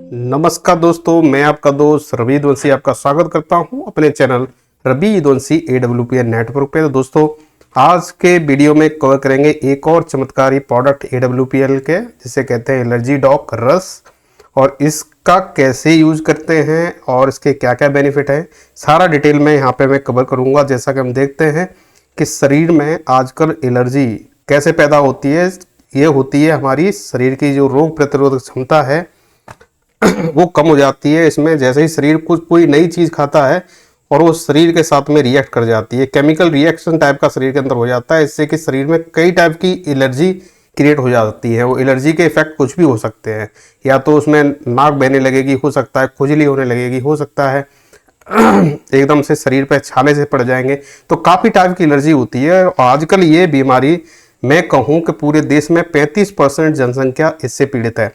नमस्कार दोस्तों, मैं आपका दोस्त रवि यदुवंशी आपका स्वागत करता हूं अपने channel Ravi Yaduvanshi AWPN network पे। तो दोस्तों, आज के वीडियो में कवर करेंगे एक और चमत्कारी प्रोडक्ट AWPL के, जिसे कहते हैं एलर्जी डॉक रस, और इसका कैसे यूज करते हैं और इसके क्या क्या बेनिफिट है, सारा डिटेल में यहाँ पे मैं कवर करूँगा। जैसा कि हम देखते हैं कि शरीर में आजकल एलर्जी कैसे पैदा होती है। ये होती है हमारी शरीर की जो रोग प्रतिरोधक क्षमता है वो कम हो जाती है। इसमें जैसे ही शरीर कुछ कोई नई चीज़ खाता है और वो शरीर के साथ में रिएक्ट कर जाती है, केमिकल रिएक्शन टाइप का शरीर के अंदर हो जाता है। इससे कि शरीर में कई टाइप की एलर्जी क्रिएट हो जाती है। वो एलर्जी के इफेक्ट कुछ भी हो सकते हैं, या तो उसमें नाक बहने लगेगी, हो सकता है खुजली होने लगेगी, हो सकता है एकदम से शरीर पे छाले से पड़ जाएंगे। तो काफ़ी टाइप की एलर्जी होती है। और आजकल ये बीमारी मैं कहूँ कि पूरे देश में 35% जनसंख्या इससे पीड़ित है।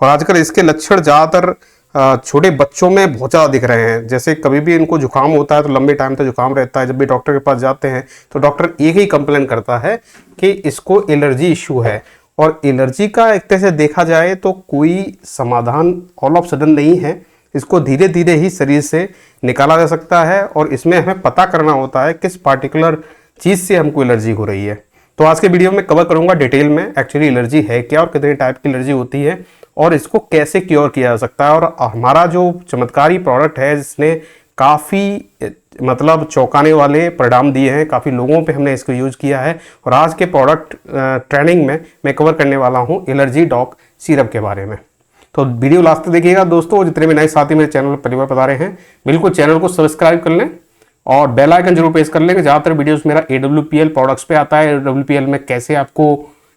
और आजकल इसके लक्षण ज़्यादातर छोटे बच्चों में बहुत ज़्यादा दिख रहे हैं। जैसे कभी भी इनको जुकाम होता है तो लंबे टाइम तक जुकाम रहता है। जब भी डॉक्टर के पास जाते हैं तो डॉक्टर एक ही कंप्लेन करता है कि इसको एलर्जी इशू है। और एलर्जी का एक तरह से देखा जाए तो कोई समाधान ऑल ऑफ सडन नहीं है। इसको धीरे धीरे ही शरीर से निकाला जा सकता है, और इसमें हमें पता करना होता है किस पार्टिकुलर चीज़ से हमको एलर्जी हो रही है। तो आज के वीडियो में कवर करूंगा डिटेल में एक्चुअली एलर्जी है क्या और कितने टाइप की एलर्जी होती है और इसको कैसे क्योर किया जा सकता है। और हमारा जो चमत्कारी प्रोडक्ट है जिसने काफ़ी मतलब चौंकाने वाले परिणाम दिए हैं, काफ़ी लोगों पे हमने इसको यूज़ किया है। और आज के प्रोडक्ट ट्रेनिंग में मैं कवर करने वाला हूँ एलर्जी डॉक सिरप के बारे में। तो वीडियो लास्ट तक देखिएगा दोस्तों। जितने भी नए साथी मेरे चैनल पर पहली बार पधारे हैं, बिल्कुल चैनल को सब्सक्राइब कर लें और बेल आइकन जरूर प्रेस कर लें। ज़्यादातर वीडियोस मेरा AWPL प्रोडक्ट्स पे आता है। AWPL में कैसे आपको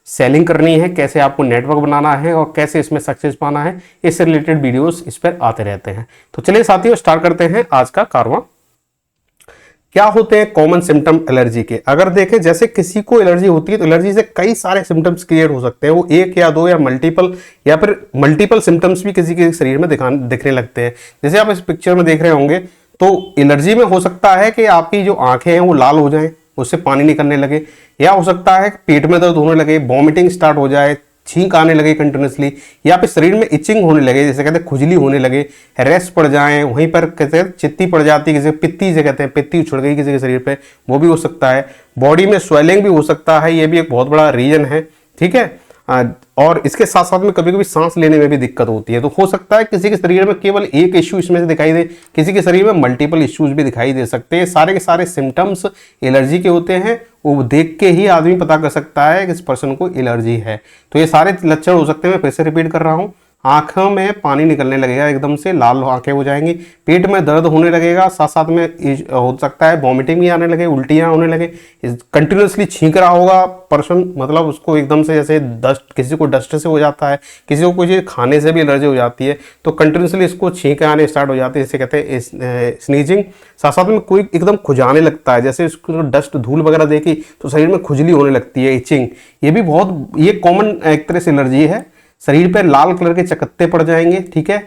सेलिंग करनी है, कैसे आपको नेटवर्क बनाना है और कैसे इसमें सक्सेस पाना है, इससे रिलेटेड वीडियोस इस पर आते रहते हैं। तो चलिए साथियों, स्टार्ट करते हैं आज का कारवां। क्या होते हैं कॉमन सिम्टम एलर्जी के? अगर देखें, जैसे किसी को एलर्जी होती है तो एलर्जी से कई सारे सिम्टम्स क्रिएट हो सकते हैं। वो एक या दो या फिर मल्टीपल सिम्टम्स भी किसी के शरीर में दिखने लगते हैं। जैसे आप इस पिक्चर में देख रहे होंगे, तो एलर्जी में हो सकता है कि आपकी जो आंखें हैं वो लाल हो जाएं, उससे पानी निकलने लगे, या हो सकता है पेट में दर्द होने लगे, वॉमिटिंग स्टार्ट हो जाए, छींक आने लगे कंटिन्यूसली, या फिर शरीर में इचिंग होने लगे, जैसे कहते हैं खुजली होने लगे, रेस पड़ जाएं, वहीं पर कहते हैं चित्ती पड़ जाती है, किसी पित्ती से कहते हैं, पित्ती उछड़ गई किसी के शरीर पे, वो भी हो सकता है। बॉडी में स्वेलिंग भी हो सकता है, ये भी एक बहुत बड़ा रीजन है, ठीक है। और इसके साथ साथ में कभी कभी सांस लेने में भी दिक्कत होती है। तो हो सकता है किसी के शरीर में केवल एक इश्यू इसमें से दिखाई दे, किसी के शरीर में मल्टीपल इश्यूज भी दिखाई दे सकते हैं। सारे के सारे सिम्टम्स एलर्जी के होते हैं। वो देख के ही आदमी पता कर सकता है कि इस पर्सन को एलर्जी है। तो ये सारे लक्षण हो सकते हैं। मैं फिर से रिपीट कर रहा हूँ। आंखों में पानी निकलने लगेगा, एकदम से लाल आंखें हो जाएंगी, पेट में दर्द होने लगेगा, साथ साथ में हो सकता है वॉमिटिंग भी आने लगे, उल्टियां होने लगे, कंटिन्यूसली छींक रहा होगा पर्सन, मतलब उसको एकदम से जैसे डस्ट, किसी को डस्ट से हो जाता है, किसी को कोई चीज़ खाने से भी एलर्जी हो जाती है, तो कंटिन्यूसली इसको छींकें आने स्टार्ट हो जाती है, जिसे कहते हैं स्नीजिंग। साथ साथ में कोई एकदम खुजाने लगता है, जैसे उसको डस्ट धूल वगैरह देखी तो शरीर में खुजली होने लगती है, इचिंग। ये भी ये कॉमन एक तरह से एलर्जी है। शरीर पे लाल कलर के चकत्ते पड़ जाएंगे, ठीक है,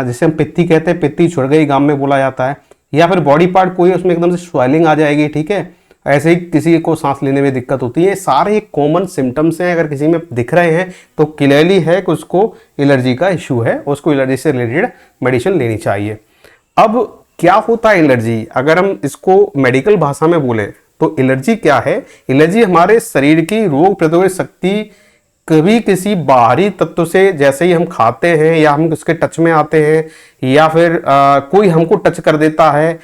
जिसे हम पित्ती कहते हैं, पित्ती छुड़ गई गांव में बोला जाता है। या फिर बॉडी पार्ट कोई उसमें एकदम से स्वेलिंग आ जाएगी, ठीक है। ऐसे ही किसी को सांस लेने में दिक्कत होती है। सारे कॉमन सिम्टम्स हैं। अगर किसी में दिख रहे हैं तो क्लियरली है कि उसको एलर्जी का इशू है, उसको एलर्जी से रिलेटेड मेडिसिन लेनी चाहिए। अब क्या होता है एलर्जी? अगर हम इसको मेडिकल भाषा में बोले तो एलर्जी क्या है? एलर्जी हमारे शरीर की रोग प्रतिरोधक शक्ति कभी किसी बाहरी तत्व से, जैसे ही हम खाते हैं या हम उसके टच में आते हैं या फिर कोई हमको टच कर देता है,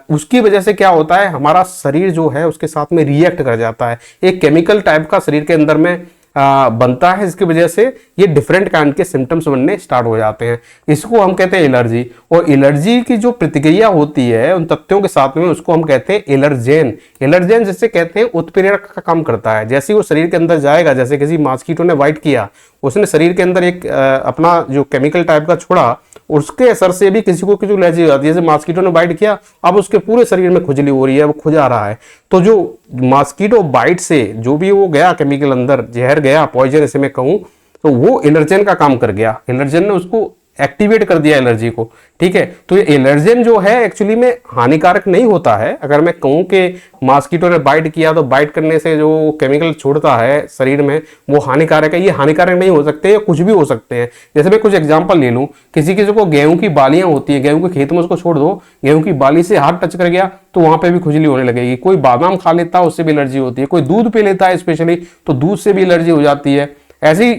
उसकी वजह से क्या होता है, हमारा शरीर जो है उसके साथ में रिएक्ट कर जाता है। एक केमिकल टाइप का शरीर के अंदर में बनता है, जिसकी वजह से ये डिफरेंट काइंड के सिम्टम्स बनने स्टार्ट हो जाते हैं। इसको हम कहते हैं एलर्जी। और एलर्जी की जो प्रतिक्रिया होती है उन तथ्यों के साथ में, उसको हम कहते हैं एलर्जेन। एलर्जेन जिसे कहते हैं उत्प्रेरक का काम करता है। जैसे ही वो शरीर के अंदर जाएगा, जैसे किसी मॉस्किटो ने बाइट किया, उसने शरीर के अंदर एक अपना जो केमिकल टाइप का छोड़ा, उसके असर से भी किसी को एलर्जी हो जाती है। जैसे मॉस्किटो ने बाइट किया, अब उसके पूरे शरीर में खुजली हो रही है, वो खुजा रहा है। तो जो मॉस्किटो बाइट से जो भी वो गया केमिकल अंदर, जहर गया, पॉइजन इसे मैं कहूँ, तो वो एलर्जेन का काम कर गया। एलर्जेन ने उसको एक्टिवेट कर दिया एलर्जी को, ठीक है। तो ये एलर्जेन जो है एक्चुअली में हानिकारक नहीं होता है। अगर मैं कहूँ कि मॉस्किटो ने बाइट किया तो बाइट करने से जो केमिकल छोड़ता है शरीर में वो हानिकारक है, ये हानिकारक नहीं हो सकते, या कुछ भी हो सकते हैं। जैसे मैं कुछ एग्जांपल ले लूँ, किसी किसी को गेहूं की बालियां होती है, गेहूं के खेत में उसको छोड़ दो, गेहूं की बाली से हाथ टच कर गया तो वहां पे भी खुजली होने लगेगी। कोई बादाम खा लेता है उससे भी एलर्जी होती है, कोई दूध पी लेता है स्पेशली तो दूध से भी एलर्जी हो जाती है। ऐसी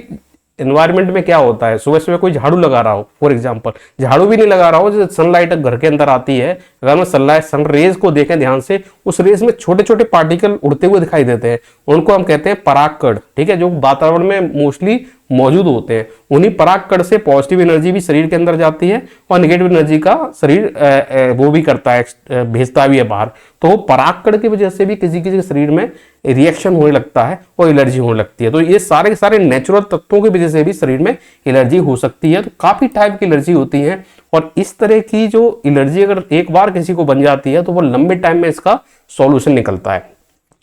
एनवायरनमेंट में क्या होता है, सुबह सुबह कोई झाड़ू लगा रहा हो, फॉर एग्जांपल झाड़ू भी नहीं लगा रहा हो, जैसे सनलाइट घर के अंदर आती है, अगर मैं सनलाइट सन रेज को देखें ध्यान से, उस रेज में छोटे छोटे पार्टिकल उड़ते हुए दिखाई देते हैं, उनको हम कहते हैं परागकण, ठीक है, जो वातावरण में मोस्टली मौजूद होते हैं। उन्हीं परागकण से पॉजिटिव एनर्जी भी शरीर के अंदर जाती है और नेगेटिव एनर्जी का शरीर वो भी करता है, भेजता भी है बाहर। तो परागकण की वजह से भी किसी किसी के शरीर में रिएक्शन होने लगता है और एलर्जी होने लगती है। तो ये सारे के सारे नेचुरल तत्वों की वजह से भी शरीर में एलर्जी हो सकती है। तो काफी टाइप की एलर्जी होती है और इस तरह की जो एलर्जी अगर एक बार किसी को बन जाती है तो वो लंबे टाइम में इसका सॉल्यूशन निकलता है।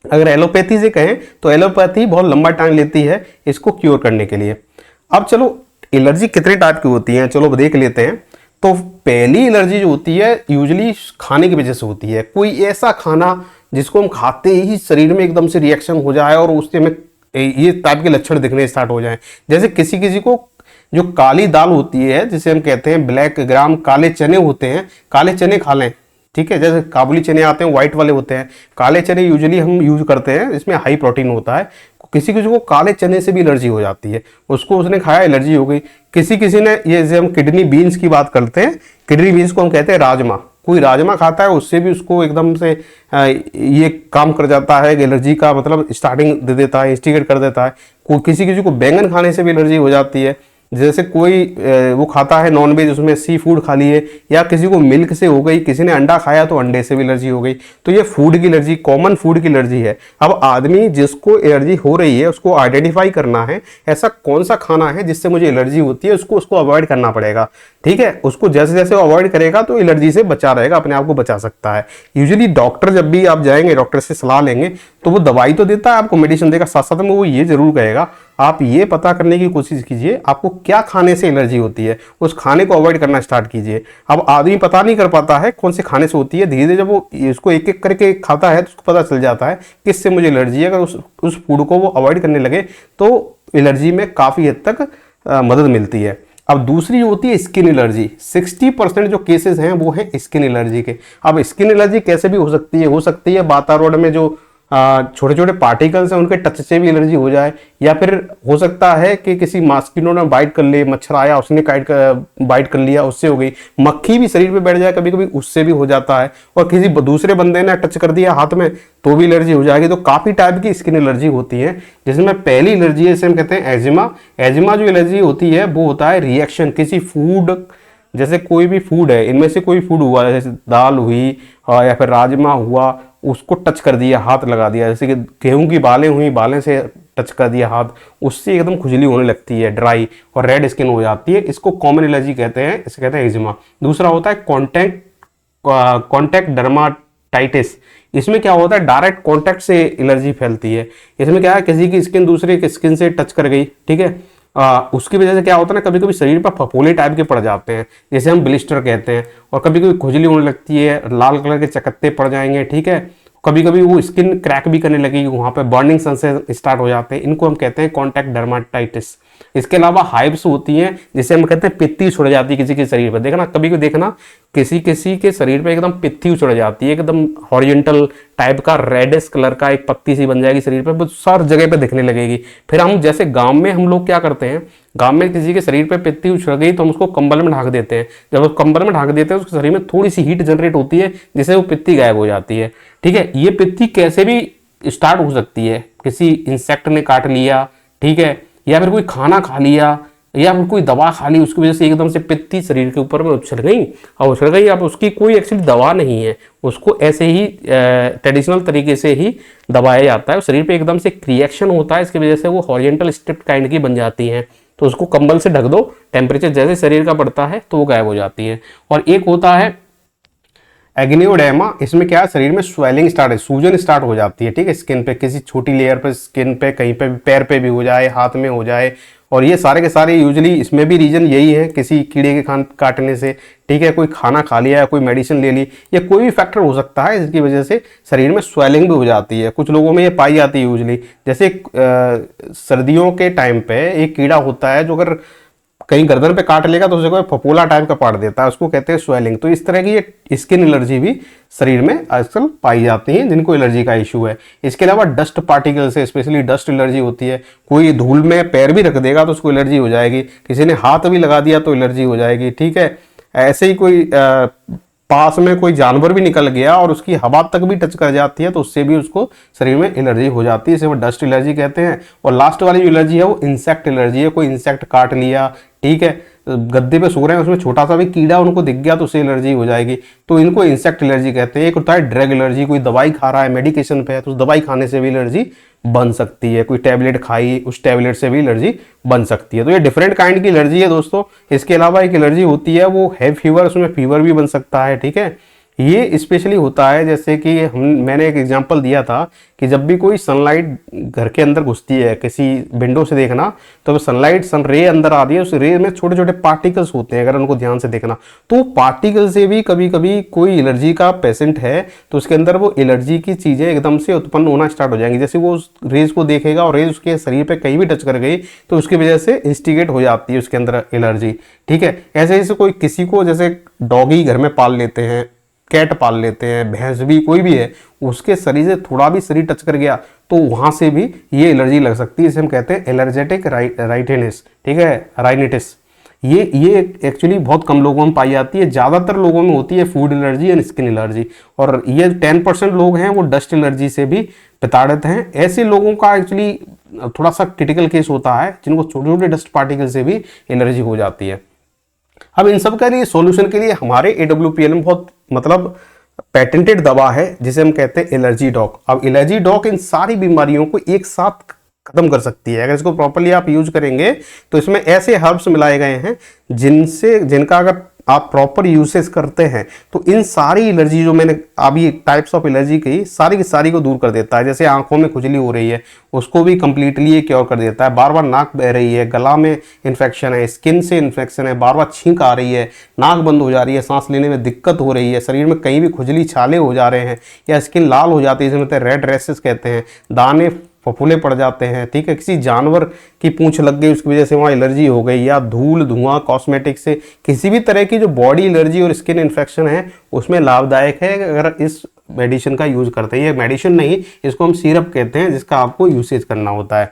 अगर एलोपैथी से कहें तो एलोपैथी बहुत लंबा टाइम लेती है इसको क्योर करने के लिए। अब चलो एलर्जी कितने टाइप की होती है, चलो देख लेते हैं। तो पहली एलर्जी जो होती है यूजुअली खाने की वजह से होती है। कोई ऐसा खाना जिसको हम खाते ही शरीर में एकदम से रिएक्शन हो जाए और उससे हमें ये टाइप के लक्षण दिखने स्टार्ट हो जाए। जैसे किसी किसी को जो काली दाल होती है जिसे हम कहते हैं ब्लैक ग्राम, काले चने होते हैं, काले चने खा लें, ठीक है। जैसे काबुली चने आते हैं व्हाइट वाले होते हैं, काले चने यूजुअली हम यूज करते हैं, इसमें हाई प्रोटीन होता है। किसी किसी को काले चने से भी एलर्जी हो जाती है, उसको उसने खाया एलर्जी हो गई। किसी किसी ने, ये जैसे हम किडनी बीन्स की बात करते हैं, किडनी बीन्स को हम कहते हैं राजमा, कोई राजमा खाता है उससे भी उसको एकदम से ये काम कर जाता है, एलर्जी का मतलब स्टार्टिंग दे देता है, इंस्टिगेट कर देता है। कोई किसी किसी को बैंगन खाने से भी एलर्जी हो जाती है। जैसे कोई वो खाता है नॉनवेज, उसमें सी फूड खा लिए, या किसी को मिल्क से हो गई, किसी ने अंडा खाया तो अंडे से भी एलर्जी हो गई। तो ये फूड की एलर्जी, कॉमन फूड की एलर्जी है। अब आदमी जिसको एलर्जी हो रही है उसको आइडेंटिफाई करना है, ऐसा कौन सा खाना है जिससे मुझे एलर्जी होती है, उसको अवॉइड करना पड़ेगा, ठीक है। उसको जैसे जैसे अवॉइड करेगा तो एलर्जी से बचा रहेगा, अपने आप को बचा सकता है। यूजुअली डॉक्टर जब भी आप जाएंगे, डॉक्टर से सलाह लेंगे तो वो दवाई तो देता है, आपको मेडिसिन देगा, साथ साथ में वो ये जरूर कहेगा आप ये पता करने की कोशिश कीजिए आपको क्या खाने से एलर्जी होती है, उस खाने को अवॉइड करना स्टार्ट कीजिए। अब आदमी पता नहीं कर पाता है कौन से खाने से होती है, धीरे धीरे जब वो इसको एक एक करके खाता है तो उसको पता चल जाता है किससे मुझे एलर्जी है। अगर उस फूड को वो अवॉइड करने लगे तो एलर्जी में काफ़ी हद तक मदद मिलती है। अब दूसरी होती है स्किन एलर्जी। 60% जो केसेस हैं वो है स्किन एलर्जी के। अब स्किन एलर्जी कैसे भी हो सकती है वातावरण में जो छोटे छोटे पार्टिकल्स हैं उनके टच से भी एलर्जी हो जाए, या फिर हो सकता है कि किसी मॉस्किटो ने बाइट कर ले, मच्छर आया उसने बाइट कर लिया उससे हो गई, मक्खी भी शरीर पे बैठ जाए कभी कभी उससे भी हो जाता है, और किसी दूसरे बंदे ने टच कर दिया हाथ में तो भी एलर्जी हो जाएगी। तो काफी टाइप की स्किन एलर्जी होती है, जिसमें पहली एलर्जी है इसे हम कहते हैं एजिमा। एजिमा जो एलर्जी होती है वो होता है रिएक्शन किसी फूड, जैसे कोई भी फूड है, इनमें से कोई फूड हुआ जैसे दाल हुई या फिर राजमा हुआ, उसको टच कर दिया, हाथ लगा दिया, जैसे कि गेहूं की बालें हुई, बालें से टच कर दिया हाथ, उससे एकदम खुजली होने लगती है, ड्राई और रेड स्किन हो जाती है। इसको कॉमन एलर्जी कहते हैं, इसे कहते हैं एजिमा। दूसरा होता है कॉन्टैक्ट डर्माटाइटिस। इसमें क्या होता है डायरेक्ट कॉन्टैक्ट से एलर्जी फैलती है। इसमें क्या है किसी की स्किन दूसरे की स्किन से टच कर गई, ठीक है, उसकी वजह से क्या होता है ना, कभी कभी शरीर पर फफोले टाइप के पड़ जाते हैं, जैसे हम ब्लिस्टर कहते हैं, और कभी कभी खुजली होने लगती है, लाल कलर के चकत्ते पड़ जाएंगे, ठीक है। कभी कभी वो स्किन क्रैक भी करने लगेगी, वहाँ पे बर्निंग सेंसेशन स्टार्ट हो जाते हैं, इनको हम कहते हैं कॉन्टैक्ट डर्माटाइटिस। इसके अलावा हाइव्स होती हैं जिसे हम कहते हैं पित्ती उछड़ जाती है किसी के शरीर पर। देखना कभी भी देखना किसी किसी के शरीर पे एकदम पित्ती उछड़ जाती है, एकदम हॉरिजॉन्टल टाइप का रेडिश कलर का एक पत्ती सी बन जाएगी शरीर पे, वो हर जगह पे दिखने लगेगी। फिर हम जैसे गांव में हम लोग क्या करते हैं, गांव में किसी के शरीर पे पित्ती उछड़ गई तो हम उसको कंबल में ढक देते हैं। जब वो कंबल में ढक देते हैं उसके शरीर में थोड़ी सी हीट जनरेट होती है जिससे वो पित्ती गायब हो जाती है, ठीक है। ये पित्ती कैसे भी स्टार्ट हो सकती है, किसी इंसेक्ट ने काट लिया, ठीक है, या फिर कोई खाना खा लिया, या फिर कोई दवा खा ली, उसकी वजह से एकदम से पित्ती शरीर के ऊपर में उछल गई और उछल गई। अब उसकी कोई एक्चुअली दवा नहीं है, उसको ऐसे ही ट्रेडिशनल तरीके से ही दबाया जाता है। शरीर पे एकदम से रिएक्शन होता है, इसकी वजह से वो हॉरिजॉन्टल स्ट्रिप काइंड की बन जाती है, तो उसको कंबल से ढक दो, टेम्परेचर जैसे शरीर का बढ़ता है तो वो गायब हो जाती है। और एक होता है एग्नियोडेमा। इसमें क्या है शरीर में स्वेलिंग स्टार्ट है, सूजन स्टार्ट हो जाती है, ठीक है, स्किन पे, किसी छोटी लेयर पे, स्किन पे, कहीं पे भी, पैर पे भी हो जाए, हाथ में हो जाए, और ये सारे के सारे यूजली इसमें भी रीजन यही है, किसी कीड़े के खान काटने से, ठीक है, कोई खाना खा लिया या कोई मेडिसिन ले ली, या कोई भी फैक्टर हो सकता है जिसकी वजह से शरीर में स्वेलिंग भी हो जाती है। कुछ लोगों में ये पाई जाती है यूजली। जैसे सर्दियों के टाइम पे एक कीड़ा होता है जो अगर कहीं गर्दन पे काट लेगा तो उसे कोई फफोला टाइप का पाट देता है, उसको कहते हैं स्वेलिंग। तो इस तरह की ये स्किन एलर्जी भी शरीर में आजकल पाई जाती है जिनको एलर्जी का इशू है। इसके अलावा डस्ट पार्टिकल से स्पेशली डस्ट एलर्जी होती है। कोई धूल में पैर भी रख देगा तो उसको एलर्जी हो जाएगी, किसी ने हाथ भी लगा दिया तो एलर्जी हो जाएगी, ठीक है। ऐसे ही कोई पास में कोई जानवर भी निकल गया और उसकी हवा तक भी टच कर जाती है तो उससे भी उसको शरीर में एलर्जी हो जाती है, इसे वो डस्ट एलर्जी कहते हैं। और लास्ट वाली जो एलर्जी है वो इंसेक्ट एलर्जी है। कोई इंसेक्ट काट लिया, ठीक है, गद्दे पे सो रहे हैं, उसमें छोटा सा भी कीड़ा उनको दिख गया तो उससे एलर्जी हो जाएगी, तो इनको इंसेक्ट एलर्जी कहते हैं। एक होता है ड्रग एलर्जी, कोई दवाई खा रहा है, मेडिकेशन पे है, तो उस दवाई खाने से भी एलर्जी बन सकती है। कोई टैबलेट खाई, उस टैबलेट से भी एलर्जी बन सकती है। तो ये डिफरेंट काइंड की एलर्जी है दोस्तों। इसके अलावा एक एलर्जी होती है वो है फीवर, उसमें फीवर भी बन सकता है, ठीक है। ये स्पेशली होता है जैसे कि मैंने एक एग्जांपल दिया था कि जब भी कोई सनलाइट घर के अंदर घुसती है, किसी विंडो से देखना, तो सनलाइट सन रे अंदर आ रही है, उस रे में छोटे छोटे पार्टिकल्स होते हैं, अगर उनको ध्यान से देखना तो पार्टिकल से भी कभी कभी कोई एलर्जी का पेशेंट है तो उसके अंदर वो एलर्जी की चीज़ें एकदम से उत्पन्न होना स्टार्ट हो जाएंगी। जैसे वो उस रेज को देखेगा और रेज उसके शरीर पर कहीं भी टच कर गई तो उसकी वजह से इंस्टिगेट हो जाती है उसके अंदर एलर्जी, ठीक है। ऐसे ऐसे कोई किसी को जैसे डॉगी घर में पाल लेते हैं, कैट पाल लेते हैं, भैंस भी, कोई भी है, उसके शरीर से थोड़ा भी शरीर टच कर गया तो वहां से भी ये एलर्जी लग सकती है। इसे हम कहते हैं एलर्जेटिक राइटिनिस, ठीक है, राइनिटिस। ये एक्चुअली बहुत कम लोगों में पाई जाती है, ज़्यादातर लोगों में होती है food allergy and skin allergy. और ये 10% लोग हैं वो डस्ट एलर्जी से भी प्रताड़ित हैं। ऐसे लोगों का एक्चुअली थोड़ा सा क्रिटिकल केस होता है जिनको छोटे छोटे डस्ट पार्टिकल से भी एलर्जी हो जाती है। अब इन सब के लिए सॉल्यूशन के लिए हमारे AWPL में बहुत मतलब पेटेंटेड दवा है जिसे हम कहते हैं एलर्जी डॉक। अब एलर्जी डॉक इन सारी बीमारियों को एक साथ खत्म कर सकती है। अगर इसको प्रॉपर्ली आप यूज करेंगे तो इसमें ऐसे हर्ब्स मिलाए गए हैं जिनका अगर आप प्रॉपर यूसेज करते हैं तो इन सारी एलर्जी जो मैंने अभी टाइप्स ऑफ एलर्जी की सारी की सारी को दूर कर देता है। जैसे आंखों में खुजली हो रही है उसको भी कंप्लीटली क्योर कर देता है। बार बार नाक बह रही है, गला में इन्फेक्शन है, स्किन से इन्फेक्शन है, बार बार छींक आ रही है, नाक बंद हो जा रही है, सांस लेने में दिक्कत हो रही है, शरीर में कहीं भी खुजली छाले हो जा रहे हैं या स्किन लाल हो जाती है, जिसे रेड रैशेस कहते हैं, दाने फफूले पड़ जाते हैं, ठीक है, किसी जानवर की पूंछ लग गई उसकी वजह से वहाँ एलर्जी हो गई, या धूल धुआं कॉस्मेटिक से किसी भी तरह की जो बॉडी एलर्जी और स्किन इन्फेक्शन है उसमें लाभदायक है अगर इस मेडिसिन का यूज करते हैं। ये मेडिसिन नहीं, इसको हम सिरप कहते हैं जिसका आपको यूसेज करना होता है,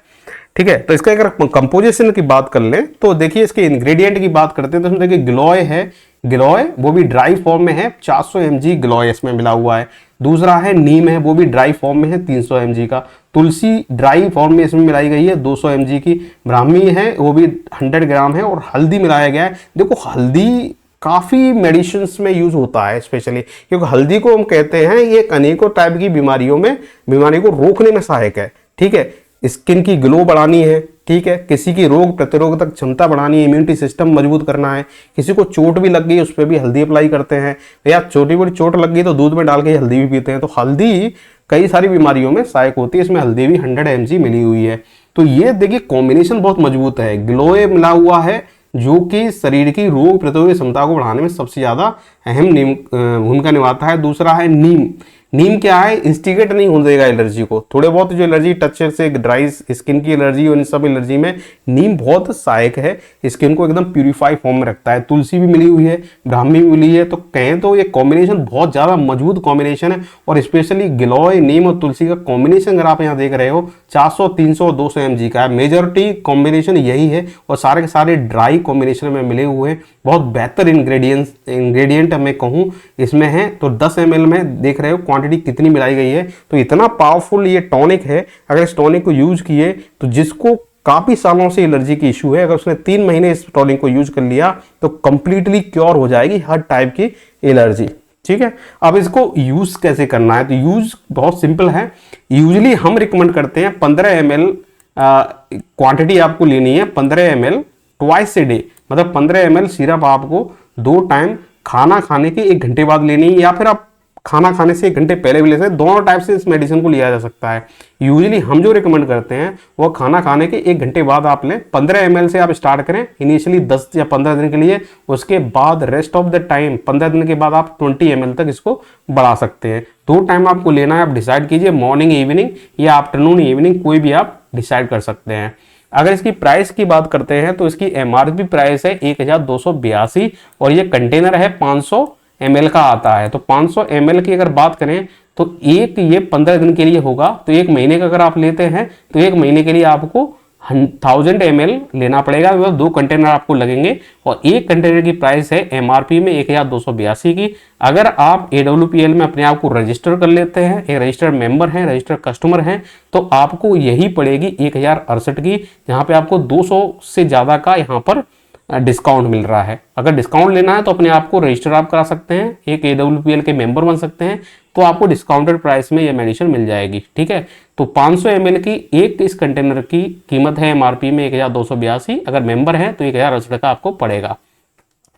ठीक है। तो इसका अगर कंपोजिशन की बात कर लें तो देखिए इसके इंग्रेडिएंट की बात करते हैं तो इसमें देखिए गिलोय है, गिलोय वो भी ड्राई फॉर्म में है, 400 mg गिलोय इसमें मिला हुआ है। दूसरा है नीम है, वो भी ड्राई फॉर्म में है, 300 mg का। तुलसी ड्राई फॉर्म में इसमें मिलाई गई है 200 mg की। ब्राह्मी है वो भी 100 ग्राम है। और हल्दी मिलाया गया है। देखो हल्दी काफ़ी मेडिसिन में यूज होता है स्पेशली क्योंकि हल्दी को हम कहते हैं ये अनेकों टाइप की बीमारियों में बीमारी को रोकने में सहायक है, ठीक है। स्किन की ग्लो बढ़ानी है, ठीक है, किसी की रोग प्रतिरोधक क्षमता बढ़ानी है, इम्यूनिटी सिस्टम मजबूत करना है, किसी को चोट भी लग गई उस पर भी हल्दी अप्लाई करते हैं, या छोटी बड़ी चोट लग गई तो दूध में डाल के हल्दी भी पीते हैं। तो हल्दी कई सारी बीमारियों में सहायक होती है। इसमें हल्दी भी 100 mg मिली हुई है। तो ये देखिए कॉम्बिनेशन बहुत मजबूत है। गिलोय मिला हुआ है जो कि शरीर की रोग प्रतिरोधक क्षमता को बढ़ाने में सबसे ज्यादा अहम भूमिका निभाता है। दूसरा है नीम। नीम क्या है, इंस्टिगेट नहीं होने देगा एलर्जी को। थोड़े बहुत जो एलर्जी टच से ड्राई स्किन की एलर्जी और इन सब एलर्जी में नीम बहुत सहायक है, स्किन को एकदम प्यूरिफाई फॉर्म में रखता है। तुलसी भी मिली हुई है, ब्राह्मी भी मिली है। तो कहें तो ये कॉम्बिनेशन बहुत ज़्यादा मजबूत कॉम्बिनेशन है। और स्पेशली गिलोय, नीम और तुलसी का कॉम्बिनेशन अगर आप यहाँ देख रहे हो 400, 300 और 200 mg का है। मेजॉरिटी कॉम्बिनेशन यही है और सारे के सारे ड्राई कॉम्बिनेशन में मिले हुए हैं। बहुत बेहतर इंग्रेडिएंट मैं कहूँ इसमें है। तो 10 ml में देख रहे हो क्वांटिटी कितनी मिलाई गई है। तो इतना पावरफुल ये टॉनिक है। अगर इस टॉनिक को यूज किए तो जिसको काफी सालों से एलर्जी की इशू है, अगर उसने 3 महीने इस टॉनिक को यूज कर लिया तो कंप्लीटली क्योर हो जाएगी हर टाइप की एलर्जी, ठीक है। अब इसको यूज कैसे करना है, तो यूज बहुत सिंपल है। यूजली हम रिकमेंड करते हैं 15 ml क्वांटिटी आपको लेनी है, 15 ml ट्वाइस ए डे, मतलब 15 ml सिरप आपको 2 टाइम खाना खाने के 1 घंटे बाद लेनी है, या फिर आप खाना खाने से 1 घंटे पहले भी ले सकते हैं। दोनों टाइप से इस मेडिसिन को लिया जा सकता है। यूजुअली हम जो रिकमेंड करते हैं वो खाना खाने के 1 घंटे बाद आप लें। 15 ml से आप स्टार्ट करें इनिशियली 10 या 15 दिन के लिए, उसके बाद रेस्ट ऑफ द टाइम 15 दिन के बाद आप 20 ml तक इसको बढ़ा सकते हैं। 2 टाइम आपको लेना है, आप डिसाइड कीजिए, मॉर्निंग इवनिंग या आफ्टरनून इवनिंग, कोई भी आप डिसाइड कर सकते हैं। अगर इसकी प्राइस की बात करते हैं तो इसकी MRP प्राइस है 1282 और ये कंटेनर है 500 ml का आता है। तो 500 ml की अगर बात करें तो एक ये 15 दिन के लिए होगा, तो 1 महीने का अगर आप लेते हैं तो 1 महीने के लिए आपको 1000 ml लेना पड़ेगा, मतलब 2 कंटेनर आपको लगेंगे और एक कंटेनर की प्राइस है MRP में 1282 की। अगर आप AWPL में अपने आप को रजिस्टर कर लेते हैं, एक रजिस्टर्ड मेंबर हैं, रजिस्टर्ड कस्टमर हैं, तो आपको यही पड़ेगी 1068 की, जहां पे आपको 200 से ज़्यादा का यहाँ पर डिस्काउंट मिल रहा है। अगर डिस्काउंट लेना है तो अपने आप को रजिस्टर आप करा सकते हैं, एक AWPL के मेंबर बन सकते हैं, तो आपको डिस्काउंटेड प्राइस में ये मेडिसिन मिल जाएगी। ठीक है, तो 500 ml की एक इस कंटेनर की कीमत है MRP में 1282, अगर मेंबर है तो 1068 का आपको पड़ेगा।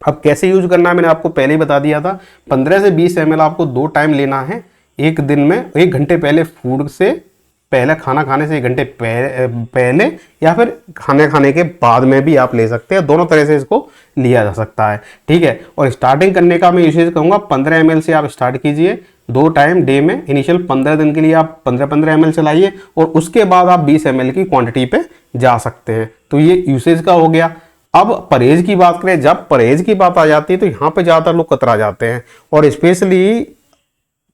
अब कैसे यूज करना है मैंने आपको पहले ही बता दिया था। 15 से 20 ml आपको 2 टाइम लेना है, एक दिन में 1 घंटे पहले, फूड से पहले, खाना खाने से 1 घंटे पहले या फिर खाने खाने के बाद में भी आप ले सकते हैं। दोनों तरह से इसको लिया जा सकता है। ठीक है, और स्टार्टिंग करने का मैं यूसेज कहूँगा 15 ml से आप स्टार्ट कीजिए, 2 टाइम डे में। इनिशियल 15 दिन के लिए आप 15-15 ml चलाइए और उसके बाद आप 20 ml की क्वांटिटी पे जा सकते हैं। तो ये यूसेज का हो गया। अब परहेज की बात करें, जब परहेज की बात आ जाती है तो यहाँ पे ज़्यादातर लोग कतरा जाते हैं, और स्पेशली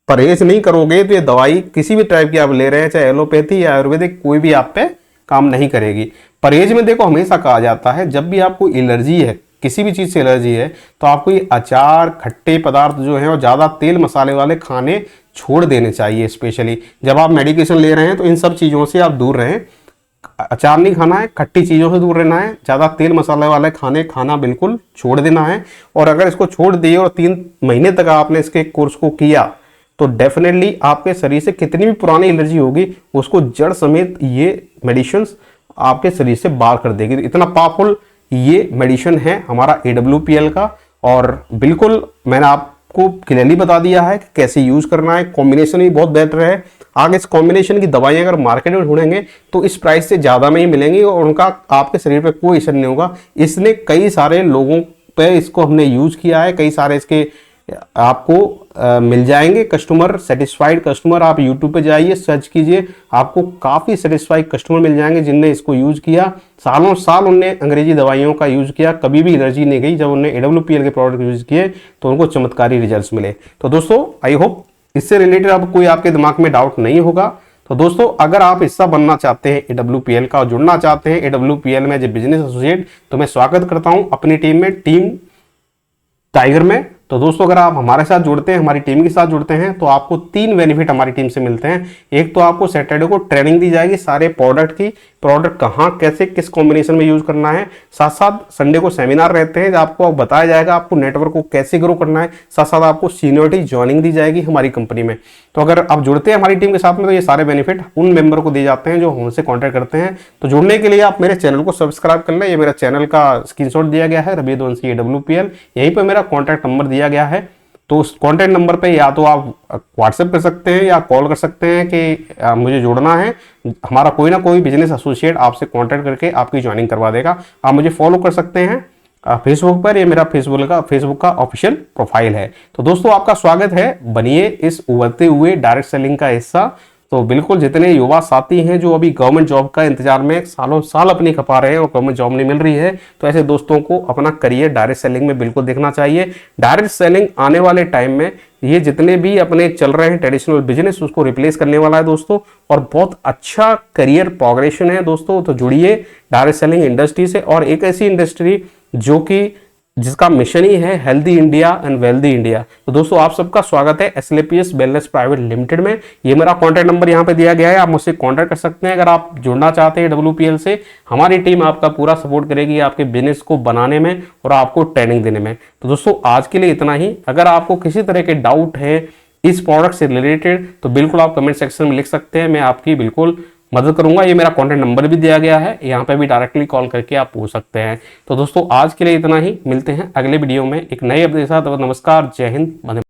परहेज नहीं करोगे तो ये दवाई किसी भी टाइप की आप ले रहे हैं, चाहे एलोपैथी या आयुर्वेदिक, कोई भी आप पे काम नहीं करेगी। परहेज में देखो हमेशा कहा जाता है जब भी आपको एलर्जी है, किसी भी चीज़ से एलर्जी है, तो आपको ये अचार, खट्टे पदार्थ जो है और ज़्यादा तेल मसाले वाले खाने छोड़ देने चाहिए। स्पेशली जब आप मेडिकेशन ले रहे हैं तो इन सब चीज़ों से आप दूर रहें। अचार नहीं खाना है, खट्टी चीज़ों से दूर रहना है, ज़्यादा तेल मसाले वाले खाने खाना बिल्कुल छोड़ देना है। और अगर इसको छोड़ दिए और 3 महीने तक आपने इसके कोर्स को किया तो डेफिनेटली आपके शरीर से कितनी भी पुरानी एलर्जी होगी उसको जड़ समेत ये मेडिसिन आपके शरीर से बाहर कर देगी। इतना पावरफुल ये मेडिसिन है हमारा AWPL का, और बिल्कुल मैंने आपको क्लियरली बता दिया है कि कैसे यूज करना है। कॉम्बिनेशन भी बहुत बेटर है। आगे इस कॉम्बिनेशन की दवाइयाँ अगर मार्केट में ढूंढेंगे तो इस प्राइस से ज़्यादा में ही मिलेंगी और उनका आपके शरीर पे कोई असर नहीं होगा। इसने कई सारे लोगों पे इसको हमने यूज किया है, कई सारे इसके आपको मिल जाएंगे कस्टमर, सेटिस्फाइड कस्टमर। आप YouTube पे जाइए, सर्च कीजिए, आपको काफ़ी सेटिस्फाइड कस्टमर मिल जाएंगे जिनने इसको यूज़ किया। सालों साल उनने अंग्रेजी दवाइयों का यूज़ किया, कभी भी एलर्जी नहीं गई। जब उन्होंने AWPL के प्रोडक्ट यूज़ किए तो उनको चमत्कारी रिजल्ट्स मिले। तो दोस्तों आई होप इससे रिलेटेड अब कोई आपके दिमाग में डाउट नहीं होगा। तो दोस्तों अगर आप हिस्सा बनना चाहते हैं AWPL का और जुड़ना चाहते हैं AWPL में एज ए बिजनेस एसोसिएट, तो मैं स्वागत करता हूँ अपनी टीम में, टीम टाइगर में। तो दोस्तों अगर आप हमारे साथ जुड़ते हैं, हमारी टीम के साथ जुड़ते हैं, तो आपको 3 बेनिफिट हमारी टीम से मिलते हैं। एक तो आपको सैटरडे को ट्रेनिंग दी जाएगी सारे प्रोडक्ट की, प्रोडक्ट कहाँ कैसे किस कॉम्बिनेशन में यूज करना है। साथ साथ संडे को सेमिनार रहते हैं, आपको बताया जाएगा आपको नेटवर्क को कैसे ग्रो करना है। साथ साथ आपको सीनियरिटी ज्वाइनिंग दी जाएगी हमारी कंपनी में। तो अगर आप जुड़ते हैं हमारी टीम के साथ में तो ये सारे बेनिफिट उन मेंबर को दिए जाते हैं जो हमसे कॉन्टैक्ट करते हैं। तो जुड़ने के लिए आप मेरे चैनल को सब्सक्राइब कर लें। ये मेरा चैनल का स्क्रीनशॉट दिया गया है, रवि यदुवंशी AWPL, यहीं पर मेरा कॉन्टैक्ट नंबर दिया गया है। तो उस कॉन्टैक्ट नंबर पे या तो आप व्हाट्सएप कर सकते हैं या कॉल कर सकते हैं कि मुझे जुड़ना है। हमारा कोई ना कोई बिजनेस एसोसिएट आपसे कॉन्टैक्ट करके आपकी ज्वाइनिंग करवा देगा। आप मुझे फॉलो कर सकते हैं फेसबुक पर, ये मेरा फेसबुक का ऑफिशियल प्रोफाइल है। तो दोस्तों आपका स्वागत है, बनिए इस उभरते हुए डायरेक्ट सेलिंग का हिस्सा। तो बिल्कुल जितने युवा साथी हैं जो अभी गवर्नमेंट जॉब का इंतजार में सालों साल अपनी खपा रहे हैं और गवर्नमेंट जॉब नहीं मिल रही है, तो ऐसे दोस्तों को अपना करियर डायरेक्ट सेलिंग में बिल्कुल देखना चाहिए। डायरेक्ट सेलिंग आने वाले टाइम में ये जितने भी अपने चल रहे हैं ट्रेडिशनल बिजनेस उसको रिप्लेस करने वाला है दोस्तों, और बहुत अच्छा करियर प्रोग्रेशन है दोस्तों। तो जुड़िए डायरेक्ट सेलिंग इंडस्ट्री से, और एक ऐसी इंडस्ट्री जो कि जिसका मिशन ही है healthy India and wealthy India. तो दोस्तों आप सबका स्वागत है SLPS वेलनेस प्राइवेट लिमिटेड में। ये मेरा कॉन्टैक्ट नंबर यहाँ पे दिया गया है, आप मुझसे कॉन्टैक्ट कर सकते हैं। अगर आप जुड़ना चाहते हैं AWPL से, हमारी टीम आपका पूरा सपोर्ट करेगी आपके बिजनेस को बनाने में और आपको ट्रेनिंग देने में। तो दोस्तों आज के लिए इतना ही। अगर आपको किसी तरह के डाउट है इस प्रोडक्ट से रिलेटेड तो बिल्कुल आप कमेंट सेक्शन में लिख सकते हैं, मैं आपकी बिल्कुल मदद करूंगा। ये मेरा कॉन्टैक्ट नंबर भी दिया गया है, यहाँ पे भी डायरेक्टली कॉल करके आप पूछ सकते हैं। तो दोस्तों आज के लिए इतना ही, मिलते हैं अगले वीडियो में एक नए अपडेट के साथ। नमस्कार, जय हिंद, वंदे।